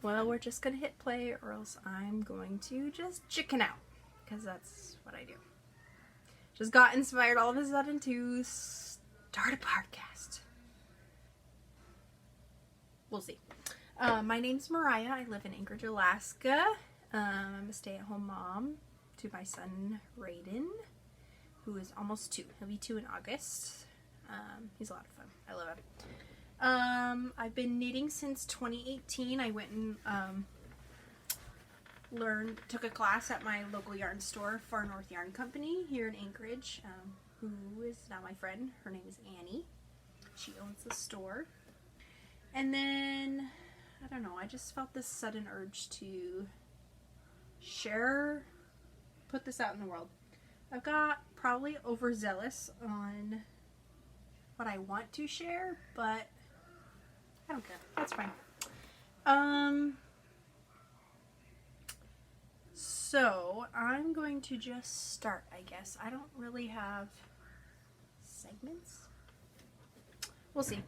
well, we're just gonna hit play or else I'm going to just chicken out, because that's what I do. Just got inspired all of a sudden to start a podcast. We'll see. My name's Mariah. I live in Anchorage, Alaska. I'm a stay-at-home mom to my son, Raiden, who is almost 2. He'll be 2 in August. He's a lot of fun. I love him. I've been knitting since 2018. I went and took a class at my local yarn store, Far North Yarn Company, here in Anchorage, who is now my friend. Her name is Annie. She owns the store. And then, I don't know, I just felt this sudden urge to put this out in the world. I've got probably overzealous on what I want to share, but I don't care. That's fine. So I'm going to just start, I guess. I don't really have segments. We'll see.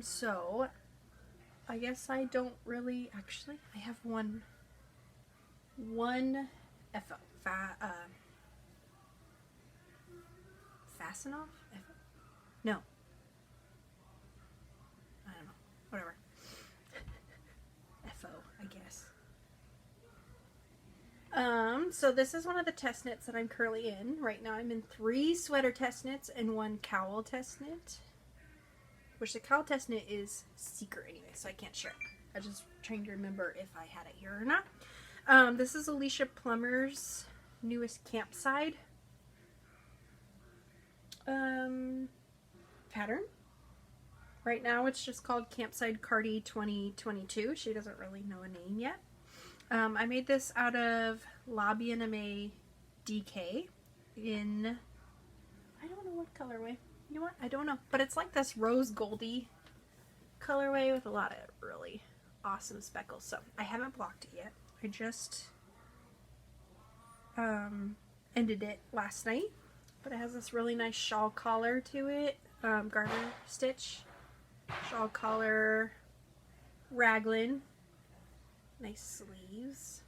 So I guess I don't really, actually, I have one fasten off? No. I don't know. Whatever. FO, I guess. So this is one of the test knits that I'm currently in. Right now I'm in 3 sweater test knits and 1 cowl test knit. Which the cowl test knit is secret anyway, so I can't share it. I was just trying to remember if I had it here or not. This is Alicia Plummer's newest campside pattern. Right now it's just called Campside Cardi 2022. She doesn't really know a name yet. I made this out of Lobby NMA DK in, I don't know what colorway. You know what? I don't know. But it's like this rose goldy colorway with a lot of really awesome speckles. So I haven't blocked it yet. I just ended it last night. But it has this really nice shawl collar to it. Garter stitch. Shawl collar. Raglan. Nice sleeves.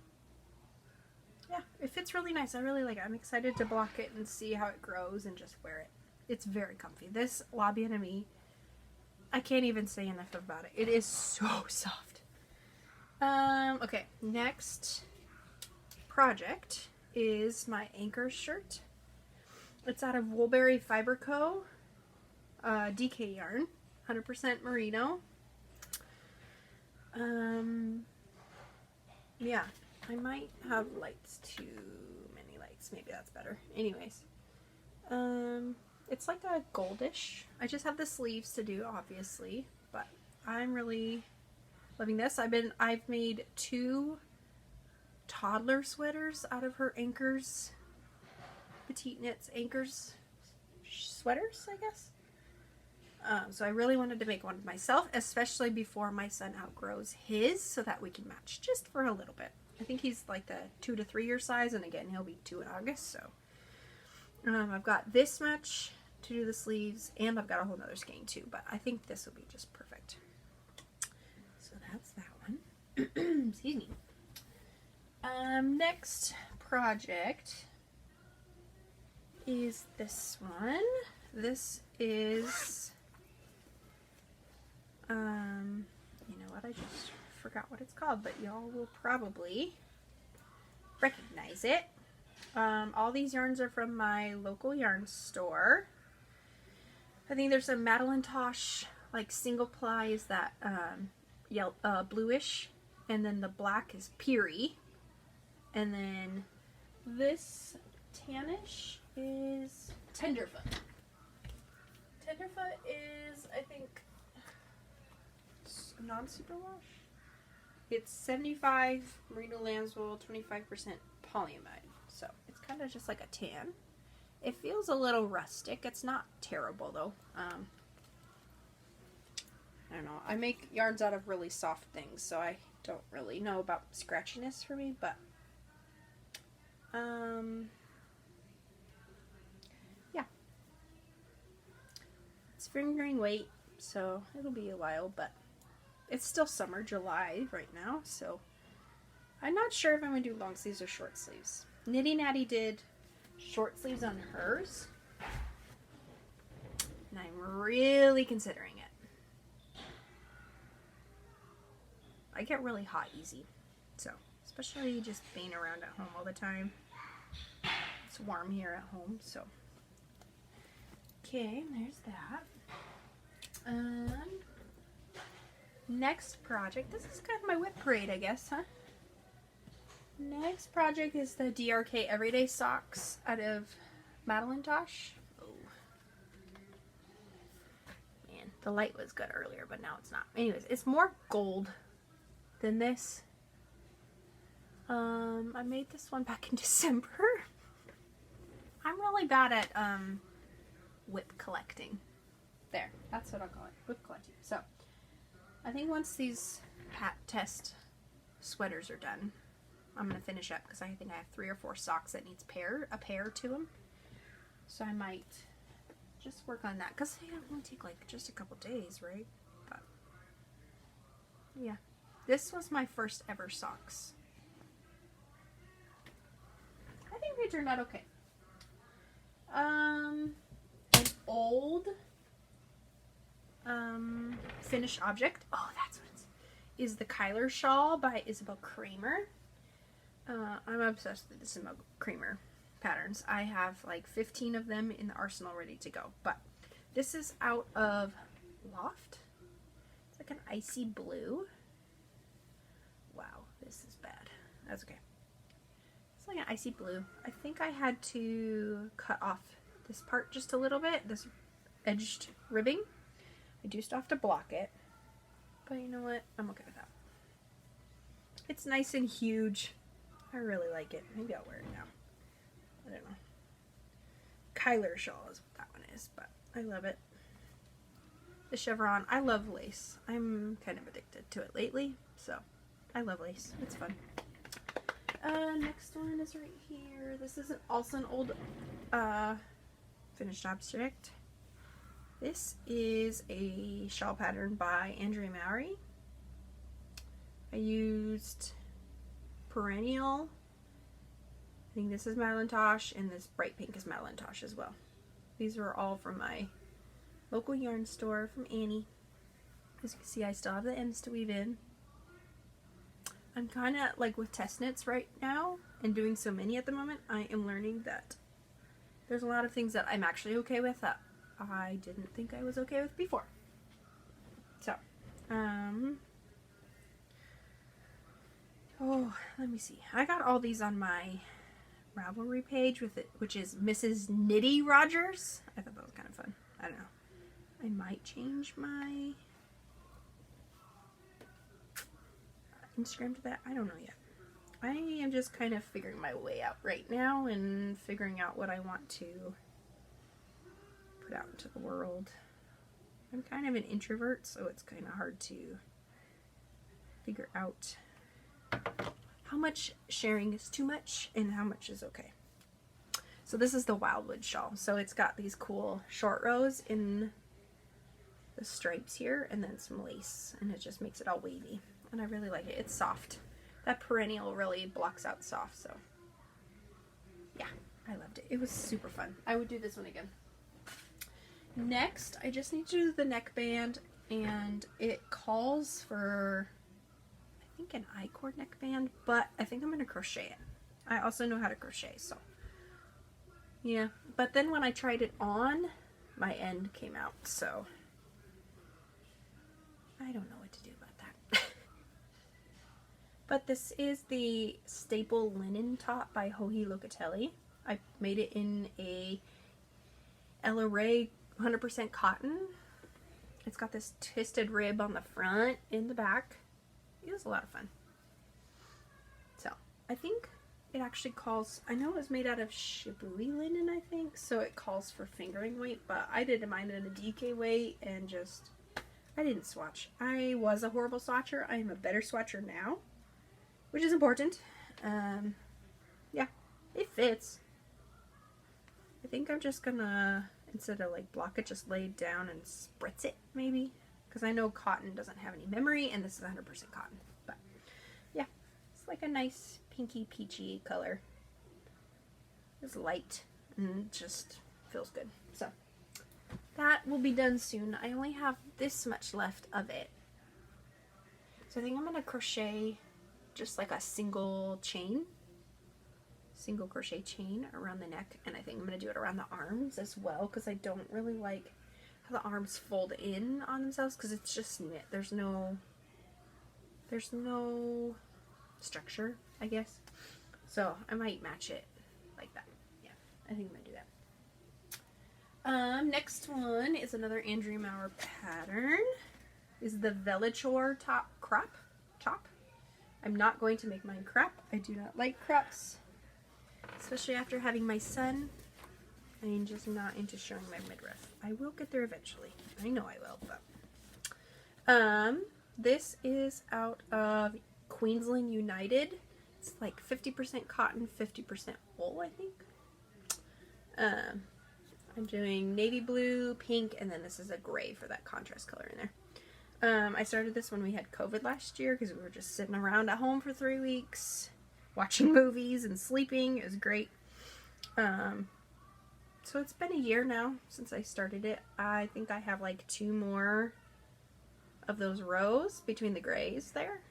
Yeah, it fits really nice. I really like it. I'm excited to block it and see how it grows and just wear it. It's very comfy. This Lobby NME, I can't even say enough about it. It is so soft. Okay, next project is my Anchor shirt. It's out of Woolberry Fiber Co. DK yarn, 100% merino. Yeah, I might have lights, too many lights. Maybe that's better. Anyways, it's like a goldish. I just have the sleeves to do, obviously, but I'm really loving this. I've made 2 toddler sweaters out of her Anchors, Petite Knits Anchors sweaters, I guess. So I really wanted to make one myself, especially before my son outgrows his, so that we can match just for a little bit. I think he's like the 2 to 3 year size, and again, he'll be 2 in August, so. I've got this much to do the sleeves, and I've got a whole nother skein too, but I think this will be just perfect. So that's that one. Excuse me. Next project is this one. This is, you know what, I just forgot what it's called, but y'all will probably recognize it. All these yarns are from my local yarn store. I think there's a Madeline Tosh, like single ply is that bluish, and then the black is Peary, and then this tannish is Tenderfoot. Tenderfoot is, I think, non-superwash. It's 75 merino lambswool, 25% polyamide. So it's kind of just like a tan. It feels a little rustic. It's not terrible though. I don't know. I make yarns out of really soft things, so I don't really know about scratchiness for me, but yeah. It's fingering weight, so it'll be a while, but it's still summer, July right now, so I'm not sure if I'm going to do long sleeves or short sleeves. Nitty Natty did short sleeves on hers, and I'm really considering it. I get really hot easy, so especially just being around at home all the time. It's warm here at home, so. Okay, there's that. Next project, this is kind of my whip parade, I guess, huh? Next project is the DRK Everyday Socks out of Madelinetosh. Oh. Man, the light was good earlier, but now it's not. Anyways, it's more gold than this. I made this one back in December. I'm really bad at whip collecting. There, that's what I'll call it, whip collecting. So, I think once these pat test sweaters are done, I'm going to finish up because I think I have 3 or 4 socks that needs a pair to them. So I might just work on that because they don't only take like just a couple days, right? But yeah, this was my first ever socks. I think they turned out okay. An old finished object. Oh, that's what it is the Kyler shawl by Isabel Kramer. I'm obsessed with the Isabel Kramer patterns. I have like 15 of them in the arsenal ready to go. But this is out of Loft. It's like an icy blue. Wow, this is bad. That's okay. It's like an icy blue. I think I had to cut off this part just a little bit, this edged ribbing. I do still have to block it, but you know what? I'm okay with that. It's nice and huge. I really like it. Maybe I'll wear it now. I don't know. Kyler shawl is what that one is, but I love it. The chevron. I love lace. I'm kind of addicted to it lately, so I love lace. It's fun. Next one is right here. This is also an old finished object. This is a shawl pattern by Andrea Mowry. I used Perennial. I think this is Madelinetosh, and this bright pink is Madelinetosh as well. These are all from my local yarn store from Annie. As you can see, I still have the ends to weave in. I'm kind of like with test knits right now and doing so many at the moment, I am learning that there's a lot of things that I'm actually okay with that I didn't think I was okay with before. So, oh, let me see. I got all these on my Ravelry page with it, which is mrsknittyrodgers. I thought that was kind of fun. I don't know. I might change my Instagram to that. I don't know yet. I am just kind of figuring my way out right now and figuring out what I want to put out into the world. I'm kind of an introvert, so it's kind of hard to figure out how much sharing is too much and how much is okay. So this is the Wildwood shawl. So it's got these cool short rows in the stripes here and then some lace, and it just makes it all wavy. And I really like it. It's soft. That Perennial really blocks out soft, so yeah, I loved it. It was super fun. I would do this one again. Next, I just need to do the neckband, and it calls for, I think, an I-cord neckband, but I think I'm going to crochet it. I also know how to crochet, so yeah. But then when I tried it on, my end came out, so I don't know what to do about that. But this is the staple linen top by Joji Locatelli. I made it in a Ella Rae 100% cotton. It's got this twisted rib on the front, in the back. It was a lot of fun. So, I think it actually calls, I know it was made out of shibui linen, I think, so it calls for fingering weight, but I did mine in a DK weight and just, I didn't swatch. I was a horrible swatcher. I am a better swatcher now, which is important. Yeah, it fits. I think I'm just gonna, instead of like block it, just lay it down and spritz it maybe, because I know cotton doesn't have any memory, and this is 100% cotton. But yeah, it's like a nice pinky peachy color. It's light and just feels good. So that will be done soon. I only have this much left of it. So I think I'm going to crochet just like a single crochet chain around the neck, and I think I'm going to do it around the arms as well, because I don't really like how the arms fold in on themselves, because it's just knit. There's no structure, I guess. So I might match it like that. Yeah, I think I'm going to do that. Next one is another Andrea Maurer pattern. This is the Velichor crop. I'm not going to make mine crop. I do not like crops, especially after having my son. I'm just not into showing my midriff. I will get there eventually. I know I will, but this is out of Queensland United. It's like 50% cotton, 50% wool, I think. I'm doing navy blue, pink, and then this is a gray for that contrast color in there. I started this when we had COVID last year, because we were just sitting around at home for 3 weeks, watching movies and sleeping. It was great. So it's been a year now since I started it. I think I have like 2 more of those rows between the grays there.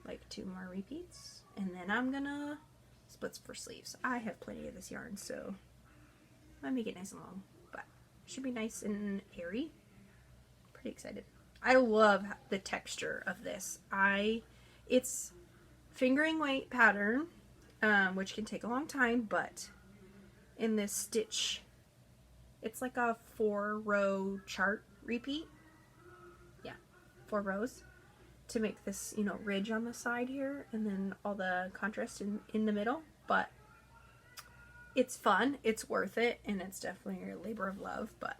Like 2 more repeats. And then I'm gonna split for sleeves. I have plenty of this yarn, so I make it nice and long. But it should be nice and airy. Pretty excited. I love the texture of this. It's fingering weight pattern, which can take a long time, but in this stitch, it's like a 4-row chart repeat. Yeah, 4 rows to make this, you know, ridge on the side here, and then all the contrast in the middle. But it's fun, it's worth it, and it's definitely a labor of love. But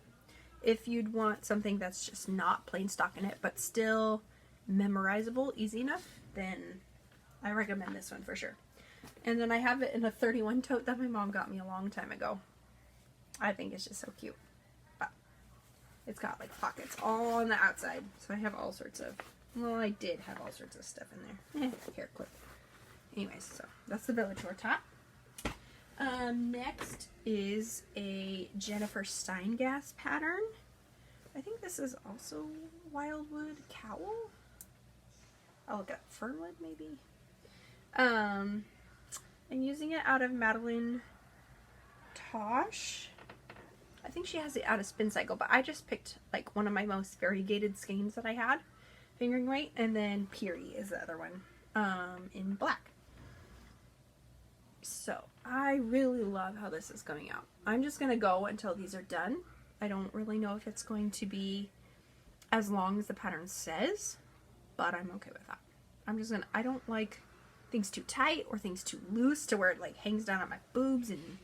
if you'd want something that's just not plain stockinette, but still memorizable, easy enough, then I recommend this one for sure. And then I have it in a 31 tote that my mom got me a long time ago. I think it's just so cute. But it's got like pockets all on the outside. So I have all sorts of, well, I did have all sorts of stuff in there. Hair clip. Anyways, so that's the Velichor top. Next is a Jennifer Steingass pattern. I think this is also Wildwood cowl. I'll look at Fernwood maybe. I'm using it out of Madeline Tosh. I think she has it out of Spin Cycle, but I just picked like one of my most variegated skeins that I had, fingering weight, and then Peary is the other one, in black. So I really love how this is coming out. I'm just going to go until these are done. I don't really know if it's going to be as long as the pattern says, but I'm okay with that. I'm just going to, I don't like things too tight or things too loose to where it like hangs down on my boobs, and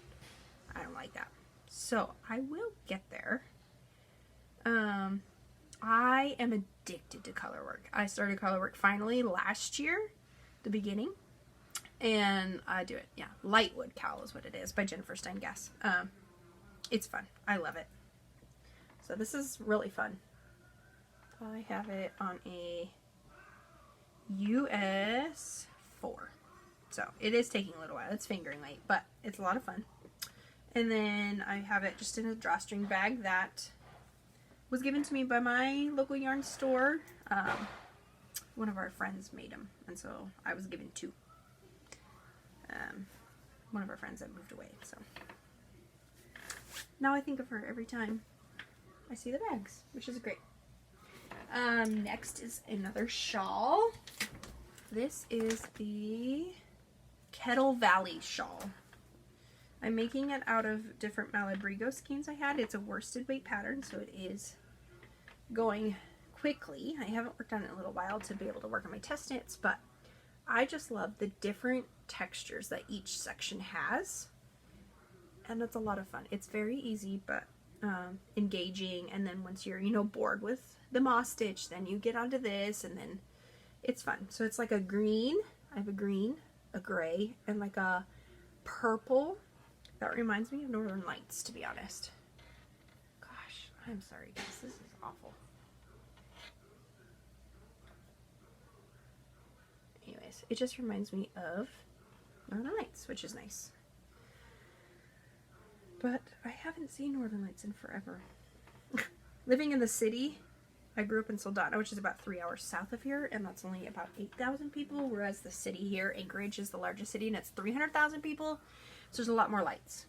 I don't like that. So I will get there. I am addicted to color work. I started color work finally last year, the beginning. And I do it, yeah. Lightwood Cowl is what it is, by Jennifer Steingass. It's fun. I love it. So this is really fun. I have it on a US 4. So it is taking a little while. It's fingering weight, but it's a lot of fun. And then I have it just in a drawstring bag that was given to me by my local yarn store. One of our friends made them, and so I was given 2. One of our friends that moved away, so now I think of her every time I see the bags, which is great. Next is another shawl. This is the Kettle Valley shawl. I'm making it out of different Malabrigo skeins I had. It's a worsted weight pattern, so it is going quickly. I haven't worked on it in a little while to be able to work on my test knits, but I just love the different textures that each section has, and it's a lot of fun. It's very easy, but engaging, and then once you're, you know, bored with the moss stitch, then you get onto this, and then it's fun. So it's like a green, I have a green, a gray, and like a purple. That reminds me of Northern Lights, to be honest. Gosh, I'm sorry guys, this is awful. it just reminds me of Northern Lights, which is nice. But I haven't seen Northern Lights in forever. Living in the city, I grew up in Soldotna, which is about 3 hours south of here, and that's only about 8,000 people, whereas the city here, Anchorage, is the largest city, and it's 300,000 people, so there's a lot more lights.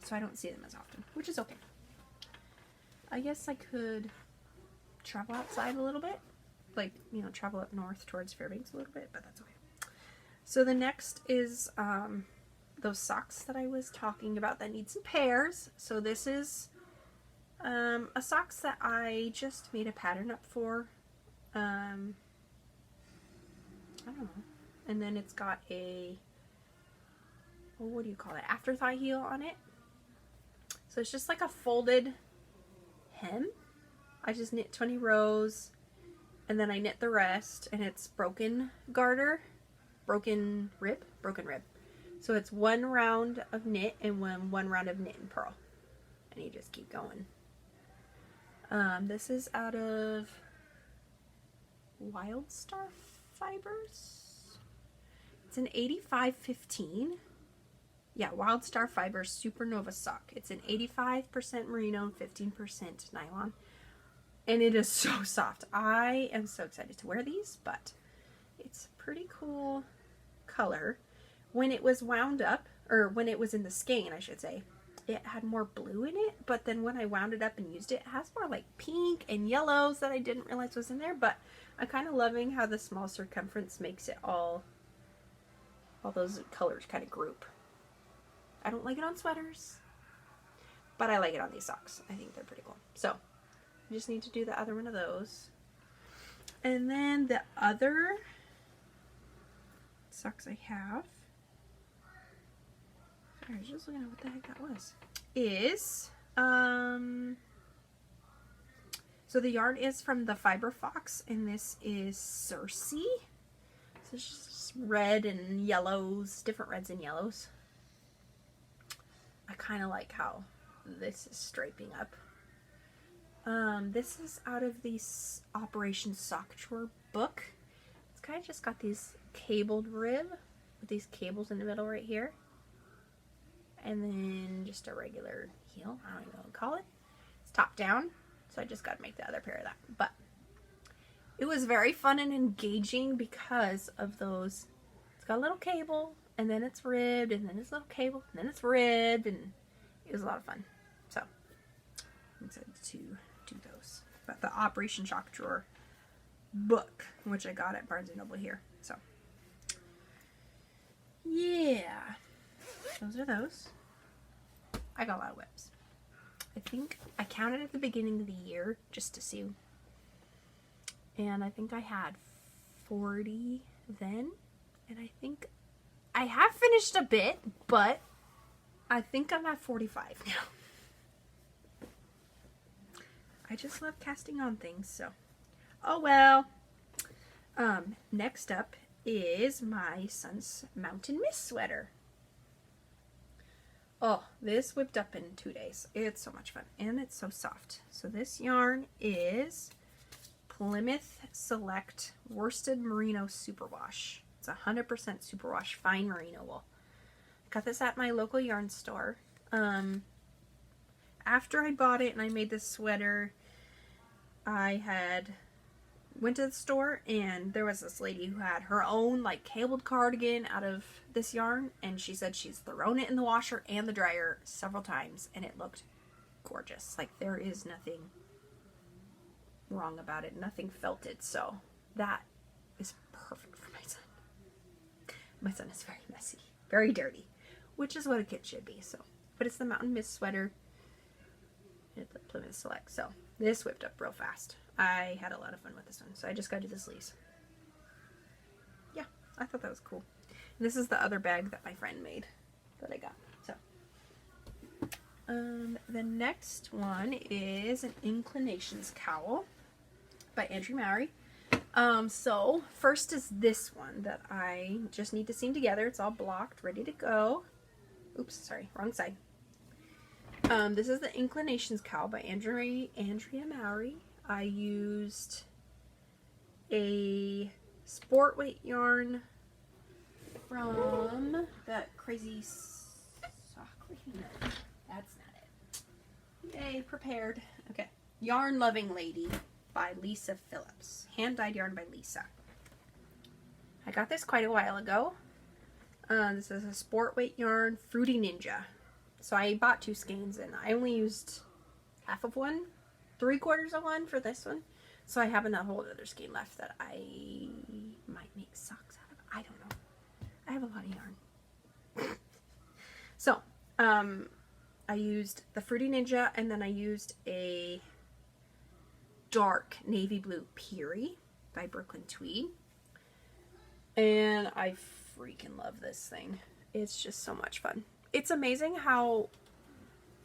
So I don't see them as often, which is okay. I guess I could travel outside a little bit, like, you know, travel up north towards Fairbanks a little bit, but that's okay. So the next is those socks that I was talking about that need some pairs. So this is a socks that I just made a pattern up for. I don't know. And then it's got a, well, what do you call it? After thigh heel on it. So it's just like a folded hem. I just knit 20 rows and then I knit the rest, and it's broken garter, broken rib. So it's one round of knit and one round of knit and purl. And you just keep going. This is out of Wild Star Fibers. It's an 85-15. Yeah, Wild Star Fibers Supernova sock. It's an 85% merino, 15% nylon. And it is so soft. I am so excited to wear these, but it's a pretty cool color. When it was wound up, or when it was in the skein, I should say, it had more blue in it, but then when I wound it up and used it, it has more like pink and yellows that I didn't realize was in there. But I'm kind of loving how the small circumference makes it all those colors kind of group. I don't like it on sweaters, but I like it on these socks. I think they're pretty cool. So I just need to do the other one of those. And then the other socks I have, I was just looking at what the heck that was, is, so the yarn is from the Fiber Fox, and this is Cersei. So it's just red and yellows, different reds and yellows. I kind of like how this is striping up. This is out of the Operation Sock Drawer book. It's kind of just got these cabled rib with these cables in the middle right here. And then just a regular heel. I don't even know what to call it. It's top down, so I just got to make the other pair of that. But it was very fun and engaging because of those. It's got a little cable, and then it's ribbed, and then it's a little cable, and then it's ribbed, and it was a lot of fun. So I'm excited to do those. But the Operation Sock Drawer book, which I got at Barnes & Noble here. So yeah, those are those. I got a lot of whips. I think I counted at the beginning of the year just to see, and I think I had 40 then, and I think I have finished a bit, but I think I'm at 45 now. I just love casting on things, so oh well. Next up is my son's Mountain Mist sweater. Oh, this whipped up in 2 days. It's so much fun, and it's so soft. So this yarn is Plymouth Select Worsted Merino Superwash. It's 100% superwash fine merino wool. Got this at my local yarn store. After I bought it and I made this sweater, I went to the store, and there was this lady who had her own like cabled cardigan out of this yarn, and she said she's thrown it in the washer and the dryer several times, and it looked gorgeous. Like, there is nothing wrong about it, nothing felted, so that is perfect for my son. My son is very messy, very dirty, which is what a kid should be. So, but it's the Mountain Mist sweater. It's the Plymouth Select. So this whipped up real fast. I had a lot of fun with this one, so I just got to do the sleeves. Yeah, I thought that was cool. And this is the other bag that my friend made that I got. So, the next one is an Inclinations cowl by Andrea Mowry. So first is this one that I just need to seam together. It's all blocked, ready to go. Oops, sorry, wrong side. This is the Inclinations cowl by Andrea Mowry. I used a sport weight yarn from that crazy sock. That's not it. Yay, prepared. Okay. Yarn Loving Lady by Lisa Phillips. Hand dyed yarn by Lisa. I got this quite a while ago. This is a sport weight yarn, Fruity Ninja. So I bought 2 skeins and I only used half of one, 3/4 of one for this one. So I have a whole other skein left that I might make socks out of. I don't know. I have a lot of yarn. So, I used the Fruity Ninja and then I used a dark navy blue Peary by Brooklyn Tweed. And I freaking love this thing. It's just so much fun. It's amazing how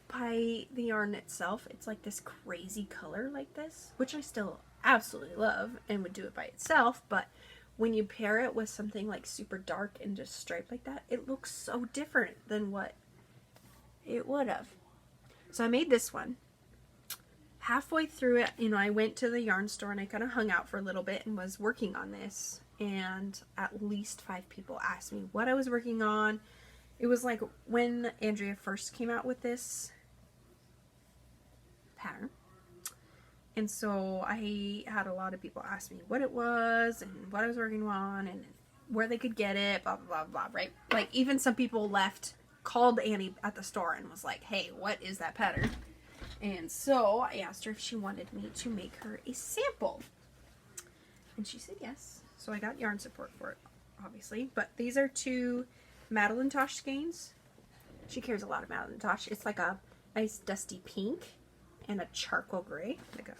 by the yarn itself, it's like this crazy color like this, which I still absolutely love and would do it by itself, but when you pair it with something like super dark and just striped like that, it looks so different than what it would have. So I made this one. Halfway through it, you know, I went to the yarn store and I kind of hung out for a little bit and was working on this, and at least 5 people asked me what I was working on. It was like when Andrea first came out with this pattern. And so I had a lot of people ask me what it was and what I was working on and where they could get it, blah, blah, blah, blah, right? Like even some people called Annie at the store and was like, hey, what is that pattern? And so I asked her if she wanted me to make her a sample. And she said yes. So I got yarn support for it, obviously. But these are 2 Madeline Tosh skeins. She carries a lot of Madeline Tosh. It's like a nice dusty pink and a charcoal gray, like a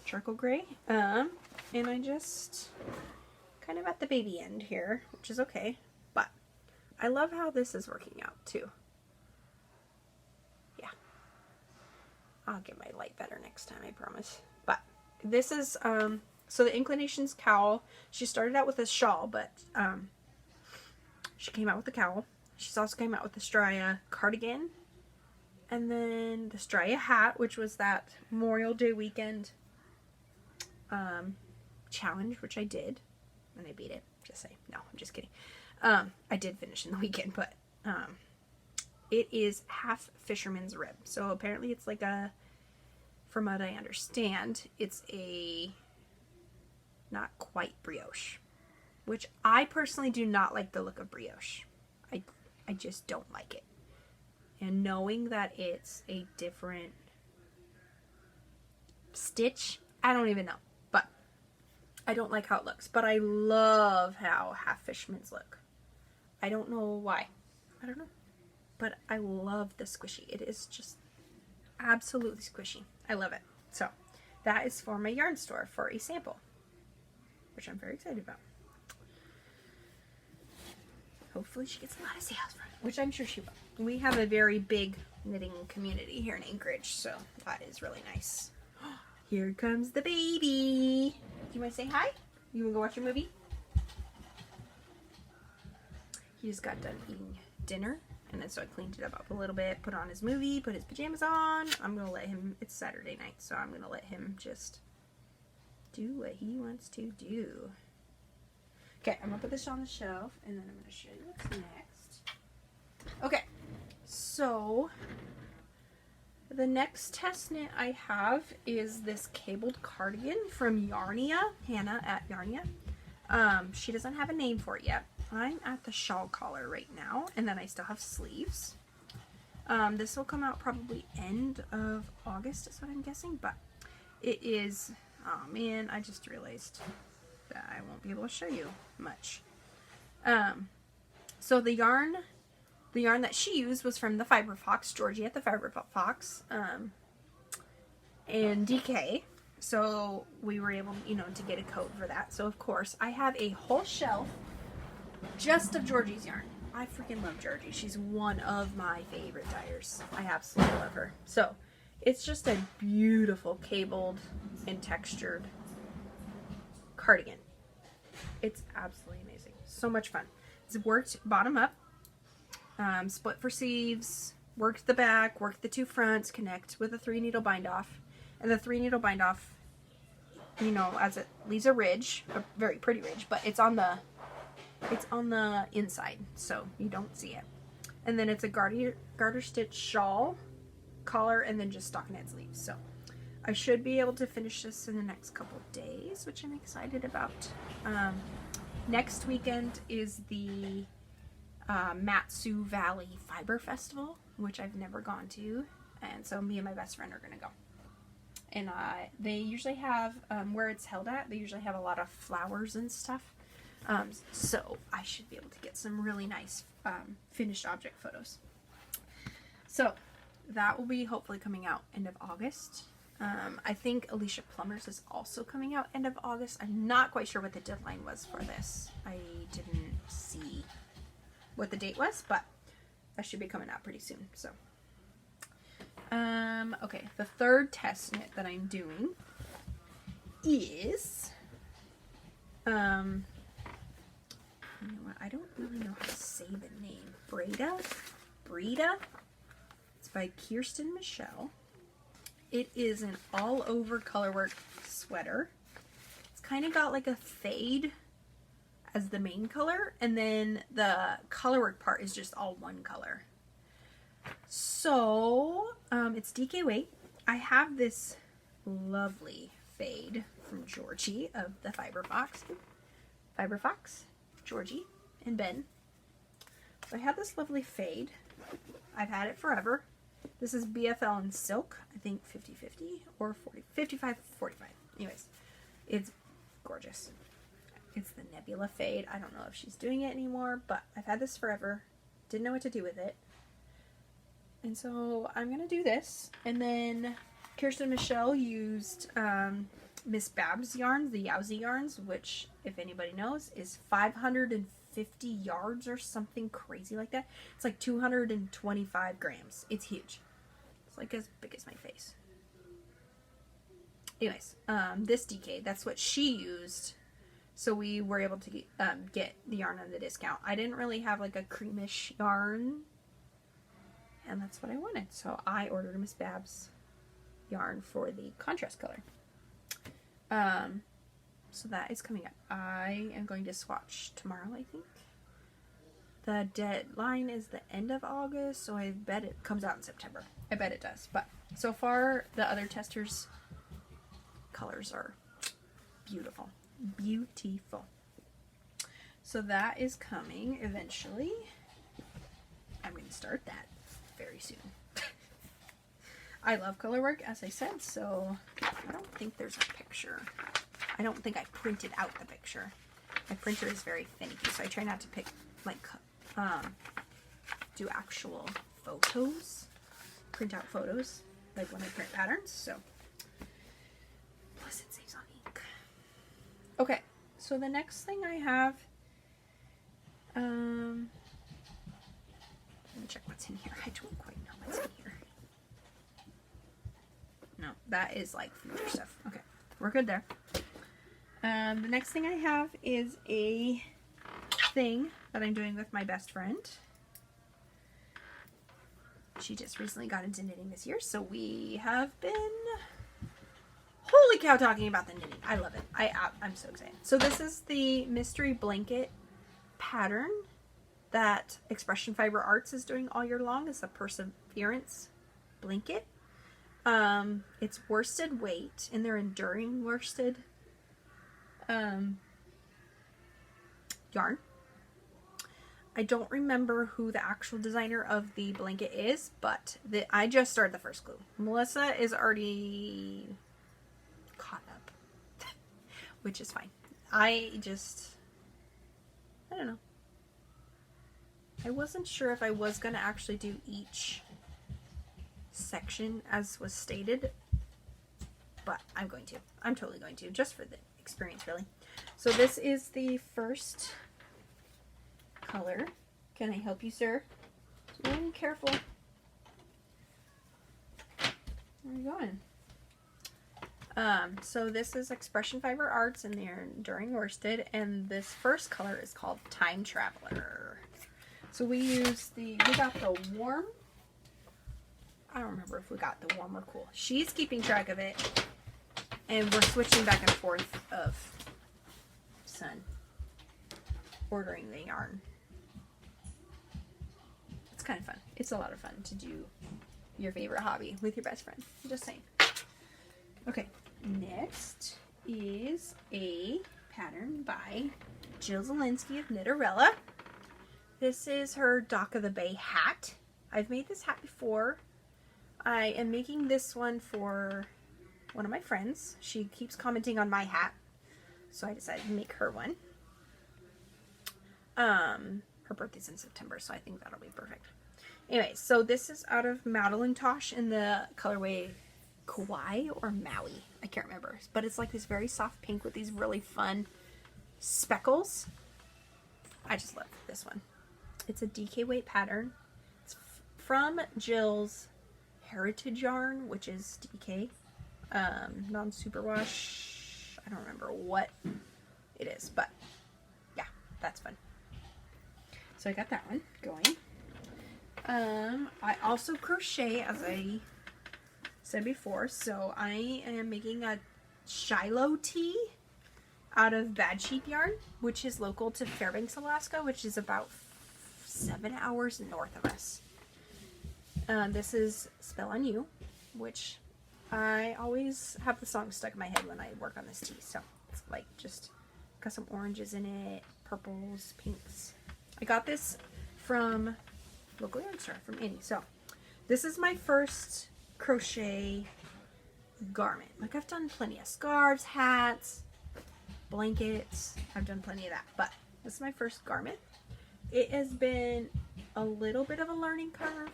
charcoal gray. And I just kind of at the baby end here, which is okay. But I love how this is working out too. Yeah. I'll get my light better next time, I promise. But this is, so the Inclinations cowl, she started out with a shawl, but she came out with the cowl. She's also came out with the Straya cardigan. And then the Straya hat, which was that Memorial Day weekend challenge, which I did. And I beat it. Just say, no, I'm just kidding. I did finish in the weekend, but it is half fisherman's rib. So apparently it's like a, from what I understand, it's a not quite brioche. Which I personally do not like the look of brioche. I just don't like it. And knowing that it's a different stitch, I don't even know. But I don't like how it looks. But I love how half fisherman's look. I don't know why. I don't know. But I love the squishy. It is just absolutely squishy. I love it. So that is for my yarn store for a sample, which I'm very excited about. Hopefully she gets a lot of sales from it, which I'm sure she will. We have a very big knitting community here in Anchorage, so that is really nice. Here comes the baby. Do you want to say hi? You want to go watch a movie? He just got done eating dinner, and then so I cleaned it up a little bit, put on his movie, put his pajamas on. I'm going to let him, it's Saturday night, so I'm going to let him just do what he wants to do. Okay, I'm going to put this on the shelf, and then I'm going to show you what's next. Okay, so the next test knit I have is this cabled cardigan from Yarnia, Hannah at Yarnia. She doesn't have a name for it yet. I'm at the shawl collar right now, and then I still have sleeves. This will come out probably end of August is what I'm guessing, but it is, oh man, I just realized that I won't be able to show you much. So the yarn that she used was from the Fiber Fox, Georgie at the Fiber Fox, and DK. So we were able, you know, to get a code for that. So of course I have a whole shelf just of Georgie's yarn. I freaking love Georgie. She's one of my favorite dyers. I absolutely love her. So it's just a beautiful cabled and textured cardigan. It's absolutely amazing. So much fun. It's worked bottom up, split for sleeves, worked the back, worked the 2 fronts, connect with a 3 needle bind off. And the 3 needle bind off you know, as it leaves a ridge, a very pretty ridge, but it's on the inside, so you don't see it. And then it's a garter stitch shawl, collar, and then just stockinette sleeves. So I should be able to finish this in the next couple days, which I'm excited about. Next weekend is the Matsu Valley Fiber Festival, which I've never gone to, and so me and my best friend are gonna go. And they usually have, where it's held at, they usually have a lot of flowers and stuff. So I should be able to get some really nice finished object photos. So that will be hopefully coming out end of August. I think Alicia Plummer's is also coming out end of August. I'm not quite sure what the deadline was for this. I didn't see what the date was, but that should be coming out pretty soon. So, okay, the third test knit that I'm doing is, you know what, I don't really know how to say the name. Breda? It's by Kirsten Michelle. It is an all-over colorwork sweater. It's kind of got like a fade as the main color, and then the colorwork part is just all one color. So, it's DK weight. I have this lovely fade from Georgie of the Fiber Fox, Georgie, and Ben. So I have this lovely fade. I've had it forever. This is BFL in silk, I think 50-50 or 55-45. Anyways, it's gorgeous. It's the Nebula fade. I don't know if she's doing it anymore, but I've had this forever. Didn't know what to do with it. And so I'm going to do this. And then Kirsten Michelle used Miss Babs yarns, the Yowzy yarns, which, if anybody knows, is 550 yards or something crazy like that. It's like 225 grams. It's huge. It's like as big as my face. Anyways, this DK, that's what she used. So we were able to get the yarn on the discount. I didn't really have like a creamish yarn, and that's what I wanted. So I ordered a Miss Babs yarn for the contrast color. So that is coming up. I am going to swatch tomorrow, I think. The deadline is the end of August, so I bet it comes out in September. I bet it does. But so far, the other testers' colors are beautiful. Beautiful. So that is coming eventually. I'm going to start that very soon. I love color work, as I said, so I don't think there's a picture. I don't think I printed out the picture. My printer is very finicky, so I try not to pick, like, do actual photos, print out photos, like when I print patterns, so. Plus it saves on ink. Okay, so the next thing I have, let me check what's in here. I don't quite know what's in here. No, that is like future stuff. Okay, we're good there. The next thing I have is a thing that I'm doing with my best friend. She just recently got into knitting this year, so we have been, holy cow, talking about the knitting. I love it. I'm so excited. So this is the mystery blanket pattern that Expression Fiber Arts is doing all year long. It's a Perseverance blanket. It's worsted weight, and they're enduring worsted yarn. I don't remember who the actual designer of the blanket is, but I just started the first glue. Melissa is already caught up, which is fine. I don't know. I wasn't sure if I was going to actually do each section as was stated, but I'm going to. I'm totally going to, just for the experience, really. So this is the first color. Can I help you, sir? Be careful. Where are you going? So this is Expression Fiber Arts, and they're enduring worsted, and this first color is called Time Traveler. So we got the warm. I don't remember if we got the warm or cool. She's keeping track of it. And we're switching back and forth of son ordering the yarn. It's kind of fun. It's a lot of fun to do your favorite hobby with your best friend. I'm just saying. Okay, next is a pattern by Jill Zielinski of Knitterella. This is her Dock of the Bay hat. I've made this hat before. I am making this one for one of my friends. She keeps commenting on my hat, so I decided to make her one. Her birthday's in September, so I think that'll be perfect. Anyway, so this is out of Madeline Tosh in the colorway Kauai or Maui. I can't remember, but it's like this very soft pink with these really fun speckles. I just love this one. It's a DK weight pattern. It's from Jill's Heritage Yarn, which is DK. Non-superwash. I don't remember what it is, but yeah, that's fun. So I got that one going. I also crochet, as I said before, so I am making a Shiloh Tea out of Bad Sheep yarn, which is local to Fairbanks, Alaska, which is about 7 hours north of us. This is Spell on You, which I always have the song stuck in my head when I work on this tea. So it's like just got some oranges in it, purples, pinks. I got this from local yarn store, from Annie. So this is my first crochet garment. Like, I've done plenty of scarves, hats, blankets. I've done plenty of that, but this is my first garment. It has been a little bit of a learning curve,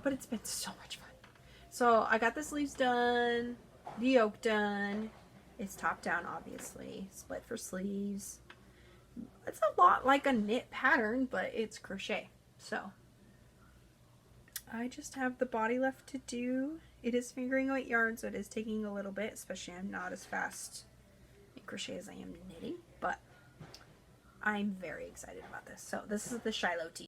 but it's been so much fun. So I got the sleeves done, the yoke done. It's top down, obviously, split for sleeves. It's a lot like a knit pattern, but it's crochet. So I just have the body left to do. It is fingering weight yarn, so it is taking a little bit, especially I'm not as fast in crochet as I am knitting, but I'm very excited about this. So this is the Shiloh Tea.